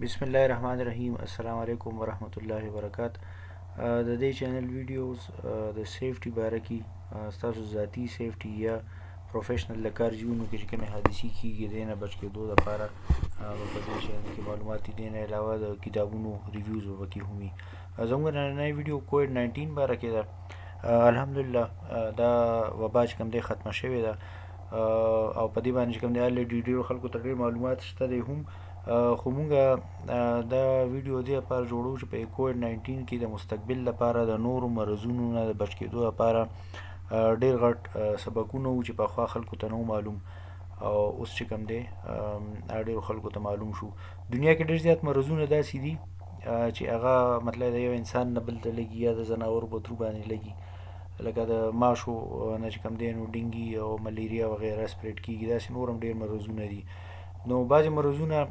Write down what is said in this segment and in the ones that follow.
بسم الله الرحمن الرحیم. السلام علیکم ورحمۃ اللہ وبرکاتہ. د دې چینل ویډیوز د سیفټي باره کې ستاسو ذاتی سیفټي یا پروفیشنل د کار ژوندونو کې چې کومې حادثې کیږي د نه بچ کېدو لپاره په دې چینل کې معلومات دي. نه علاوه د کتابونو ریویوز به پکې هم وي. زموږ نننۍ ویډیو کووډ 19 باره کې ده. الحمدلله دا وبا چې کوم دی ختمه شوې ده او په دې باندې چې کوم دی الریډي ډېرو خلکو ته ډېر معلومات شته دی هم. خو مونږ دا ویډیو دې لپاره جوړو چې په کووډ 19 کې د مستقبل لپاره د نورو مرضونو نه د بچ کېدو لپاره ډېر غټ سبقونه وو چې پخوا خلکو ته نه معلوم او اوس چې کوم دی ډېرو خلکو ته معلوم شو. دنیا کې ډېر زیات مرضونه داسې دي چې هغه مطلب د یو انسان نه بل ته لګي یا د ځناور بطرو باندې لګي، لکه د ماشو نه چې کوم دی نو ډینګي او ملیریا وغیره سپریډ کېږي. داسې نور هم ډېر مرضونه دي. نو بعضې مرضونه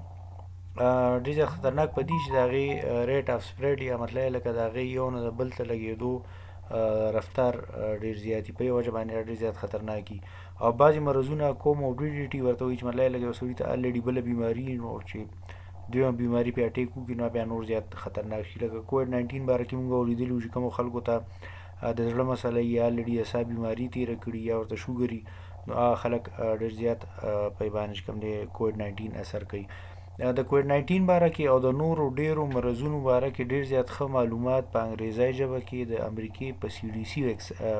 ډېر زیات خطرناک په دي چې د هغې ریټ آف سپریډ یا مطلب لکه د هغې یو نه د بل ته لګېدو رفتار ډېر زیات وي، په یوه وجه باندې ډېر زیات خطرناک وي. او بعضې مرضونه کوموربیډیټي ورته وایي چې مطلب لکه یو سړي ته الریډي بله بیماري نو چې دویمه بیماري پې اټیک وکړي نو بیا نور زیات خطرناک شي. لکه کووډ 19 باره کې مونږ اورېدلي وو چې کومو خلکو ته د زړه مسله یا الریډي د ساه بیماري تېره کړي یا ورته شوګر وي نو هغه خلک ډېر زیات په یې باندې چې کوم دی کووډ 19 اثر کوي. د کووډ 19 باره کې او د نورو ډېرو مرضونو باره کې ډېر زیات ښه معلومات په انګریزۍ ژبه کې د امریکې په CDC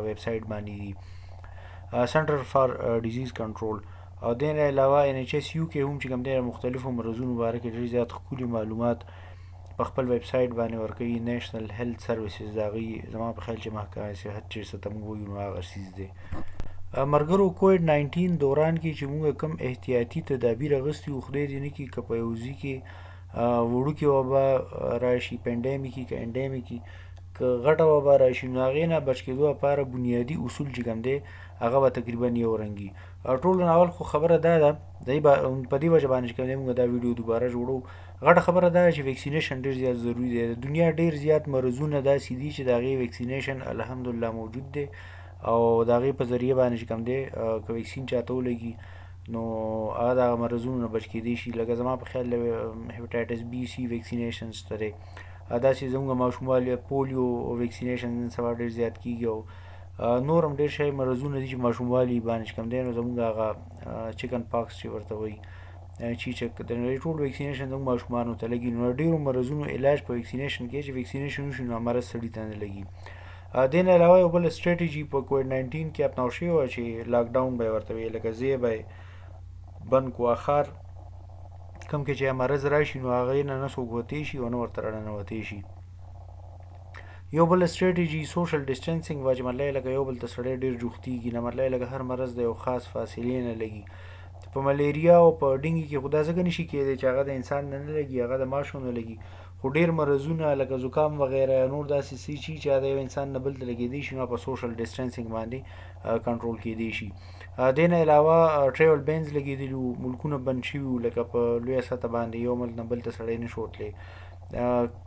ویب سایټ باندې دي، سنټر فار ډیزیز کنټرول. او دې نه علاوه NHSU کې هم چې کوم دی مختلفو مرضونو باره کې ډېر زیات ښکلي معلومات په خپل ویب سایټ باندې ورکوي. نیشنل هیلث سروسز د هغوی زما په خیال چې محکمه صحت چې څه ته موږ وایو نو هغه څیز دی. ملګرو کووډ 19 دوران کې چې موږ کوم احتیاطي تدابیر اخیستي وو، خدای دې نه کړي که په یو ځای کې وړوکې وبا راشي، پینډیمیکي که انډیمیکي که غټه وبا راشي نو هغې نه بچ کېدو لپاره بنیادي اصول چې کوم دی هغه به تقریبا یو رنګ وي. ټولو نه اول خو خبره دا ده په دې وجه باندې چې کوم دی موږ دا ویډیو دوباره جوړو. غټه خبره دا ده چې ویکسینیشن ډېر زیات ضروري دی. د دنیا ډېر زیات مرضونه داسې دي چې د هغې ویکسینیشن الحمدلله موجود دی او د هغې په ذریعه باندې چې کوم دی که ویکسین چاته ولګي نو هغه د هغه مرضونو نه بچ کېدی شي. لکه زما په خیال هیپاټایټس B C ویکسینیشن شته دی. داسې زموږ ماشومان پولیو ویکسینیشن نن سبا ډېر زیات کېږي او نور هم ډېر شی مرضونه دي چې ماشوموالي باندې چې کوم دی نو زموږ هغه چکن پاکس چې ورته وایي چیچک د ټول ویکسینیشن زموږ ماشومانو ته لګي. نو ډېرو مرضونو علاج په ویکسینیشن کې چې ویکسینیشن وشي نو مرض سړي ته نه لګي. دې نه علاوه یو بل سټریټجي په کووډ 19 کې اپناو شوې وه چې لاک ډاون به یې ورته ویل، لکه ځای به یې بند کړو، اخر کوم کې چې مرض راشي نو هغې نه څوک وتی شي او نه ورته راننوتی شي. یو بل سټریټجي سوشل ډسټنسنګ وه چې مطلب لکه یو بل ته سړی ډېر جوختېږي نه، مطلب لکه هر مرض د یو خاص فاصلې نه لګي. په ملیریا او په ډینګي کې خو دا ځکه نشي کېدی چې هغه د انسان نه لګي، هغه د ماشو نه لګي. خو ډېر مرضونه لکه زکام وغیره نور داسې څه چې د یو انسان نه بل ته لګېدی شي نو په سوشل ډسټنسنګ باندې کنټرول کېدی شي. دې نه علاوه ټریول بینز لګېدلي وو، ملکونه بند شوي وو، لکه په لویه سطح باندې یو ملک نه بل ته سړی نه شو تللی.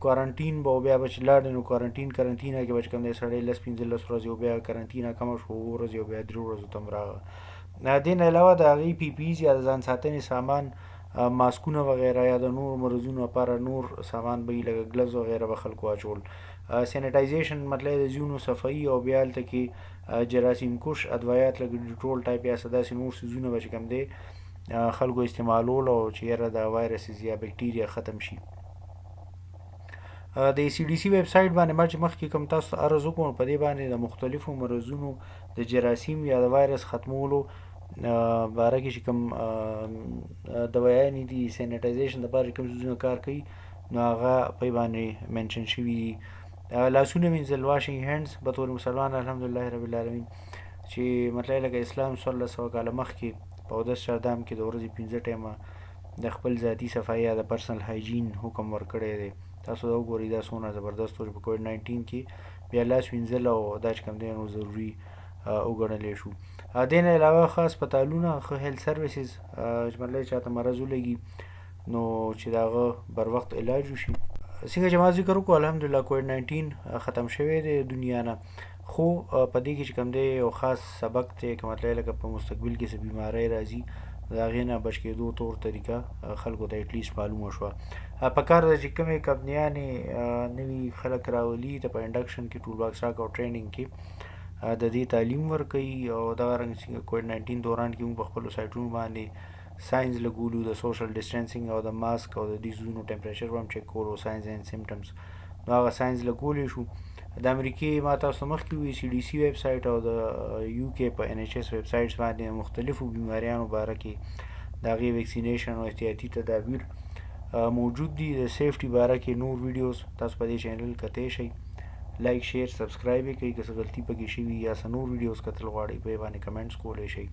کوارنټین به بیا به چې لاړ نو کرنټینه کې به چې کوم دی سړی 10-15 ورځې او بیا کرنټینه کمه شوه 2 ورځې او بیا 3 ورځو ته هم راغله. دې نه علاوه د هغې PPEs یا د ځان ساتنې سامان ماسکونه وغیره یا د نور مرضونو لپاره نور سامان به وي لکه ګلوز وغیره به خلکو اچول. سینیټایزیشن مطلب د ژوونو صفایي او بیا هلته کې جراثیم کش ادویات لکه ډیټول ټایپ یا څه داسې نور څیزونه به چې کوم دی خلکو استعمالول او چې یاره د وایرسز یا بکټیریا ختم شي. د CDC ویب سایټ باندې ما چې مخکې کوم تاسو ته عرض وکړو په دې باندې د مختلفو مرضونو د جراثیم یا د وایرس ختمولو باره کې چې کوم دوايانې دي سینیټایزیشن دپاره کوم څیزونه کار کوي نو هغه په باندې منشن شوي دي. لاسونه مینځل واشنګ هینډز به طور مسلمان الحمدلله رب العالمین چې مطلب لکه اسلام 1400 کاله مخکې په اودس چاردام کې د ورځې 15 ټیمه د خپل ذاتي صفایي یا د پرسنل هایجین حکم ورکړی دی. تاسو دا وګورئ دا څومره زبردست و چې په کووډ 19 کې بیا لاس وینځل او دا چې کوم دی نو ضروري وګڼلی شو. دې نه علاوه ښه هسپتالونه ښه هیلث سروسز چې مطلب چاته مرض ولګي نو چې د هغه بر وخت علاج وشي. څنګه چې ما ذکر وکړو الحمدلله کووډ 19 ختم شوی دی دنیا نه، خو په دې کې چې کوم دی یو خاص سبق دی که مطلب لکه په مستقبل کې څه بیماری راځي د هغې نه بچ کېدو طور طریقه خلکو ته ایټلیسټ معلومه شوه. په کار ده چې کومې کمپنیانې نوي خلک راولي ته په انډکشن کې ټول باکس راک او ټریننګ کې د دې تعلیم ورکوي او دغه رنګ چې کووډ 19 دوران کې موږ په خپلو سایټونو باندې ساينس لګولو د سوشل ډسټنسینګ او د ماسک او د دې زونو ټمپریچر هم چک کولو ساينس اینڈ سیمټمز نو هغه ساينس لګولی شو. د امریکې ما تاسو مخکې وی سی ډي سي ویب سایټ او د یو کې په ان ایچ اس ویب سایټس باندې مختلفو بیماریانو باره کې د هغې ویکسینیشن او احتیاطي تدابیر موجود دي. د سیفټي باره کې نور ویډیوز تاسو په دې چینل کتلی شئ. لایک شیر سبسکرایب یې کړئ. که څه غلطي پکې شوي یا څه نور ویډیوز کتل غواړئ په یې باندې کمنټس کولی شئ.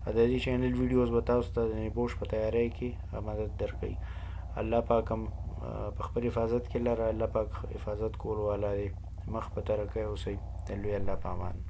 د دې چینل ویډیوز به تاسو ته د نبوش په تیاری کې مدد درکوي. الله پاک هم په خپل حفاظت کې لره. الله پاک حفاظت کولو والا دی. مخ په ترقۍ اوسئ. د لوی الله په امان.